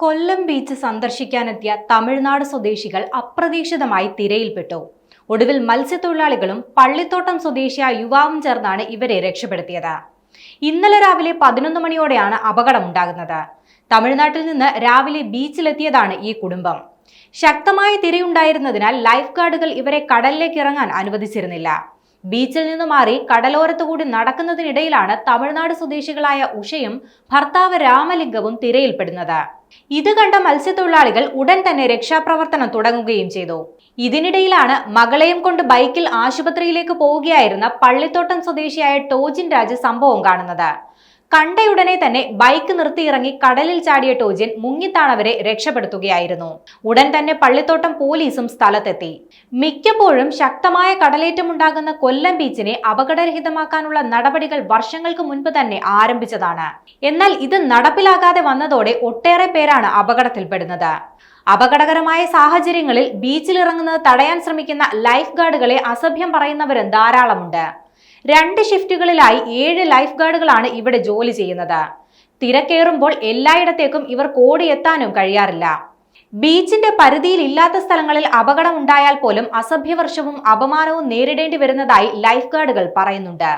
കൊല്ലം beach സന്ദർശിക്കാനെത്തിയ Tamil Nadu സ്വദേശികൾ അപ്രതീക്ഷിതമായി തിരയിൽപ്പെട്ടു. ഒടുവിൽ മത്സ്യത്തൊഴിലാളികളും പള്ളിത്തോട്ടം സ്വദേശിയായ യുവാവും ചേർന്നാണ് ഇവരെ രക്ഷപ്പെടുത്തിയത്. ഇന്നലെ രാവിലെ 11 മണിയോടെയാണ് അപകടമുണ്ടാകുന്നത്. തമിഴ്നാട്ടിൽ നിന്ന് രാവിലെ ബീച്ചിലെത്തിയതാണ് ഈ കുടുംബം. ശക്തമായ തിരയുണ്ടായിരുന്നതിനാൽ ലൈഫ് ഗാർഡുകൾ ഇവരെ കടലിലേക്ക് ഇറങ്ങാൻ അനുവദിച്ചിരുന്നില്ല. ബീച്ചിൽ നിന്ന് മാറി കടലോരത്തുകൂടി നടക്കുന്നതിനിടയിലാണ് തമിഴ്നാട് സ്വദേശികളായ ഉഷയും ഭർത്താവ് രാമലിംഗവും തിരയിൽപ്പെടുന്നത്. ഇത് കണ്ട മത്സ്യത്തൊഴിലാളികൾ ഉടൻ തന്നെ രക്ഷാപ്രവർത്തനം തുടങ്ങുകയും ചെയ്തു. ഇതിനിടയിലാണ് മകളെയും കൊണ്ട് ബൈക്കിൽ ആശുപത്രിയിലേക്ക് പോവുകയായിരുന്ന പള്ളിത്തോട്ടം സ്വദേശിയായ ടോജിൻ രാജ് സംഭവം കാണുന്നത്. കണ്ടയുടനെ തന്നെ ബൈക്ക് നിർത്തിയിറങ്ങി കടലിൽ ചാടിയ ടോജിൻ മുങ്ങിത്താണവരെ രക്ഷപ്പെടുത്തുകയായിരുന്നു. ഉടൻ തന്നെ പള്ളിത്തോട്ടം പോലീസും സ്ഥലത്തെത്തി. മിക്കപ്പോഴും ശക്തമായ കടലേറ്റമുണ്ടാകുന്ന കൊല്ലം ബീച്ചിനെ അപകടരഹിതമാക്കാനുള്ള നടപടികൾ വർഷങ്ങൾക്ക് മുൻപ് തന്നെ ആരംഭിച്ചതാണ്. എന്നാൽ ഇത് നടപ്പിലാകാതെ വന്നതോടെ ഒട്ടേറെ പേരാണ് അപകടത്തിൽപ്പെടുന്നത്. അപകടകരമായ സാഹചര്യങ്ങളിൽ ബീച്ചിലിറങ്ങുന്നത് തടയാൻ ശ്രമിക്കുന്ന ലൈഫ് ഗാർഡുകളെ അസഭ്യം പറയുന്നവരും ധാരാളമുണ്ട്. 2 ഷിഫ്റ്റുകളിലായി 7 ലൈഫ് ഗാർഡുകളാണ് ഇവിടെ ജോലി ചെയ്യുന്നത്. തിരക്കേറുമ്പോൾ എല്ലായിടത്തേക്കും ഇവർ ഓടിയെത്താനും കഴിയാറില്ല. ബീച്ചിന്റെ പരിധിയിൽ ഇല്ലാത്ത സ്ഥലങ്ങളിൽ അപകടം ഉണ്ടായാൽ പോലും അസഭ്യവർഷവും അപമാനവും നേരിടേണ്ടി വരുന്നതായി ലൈഫ് ഗാർഡുകൾ പറയുന്നുണ്ട്.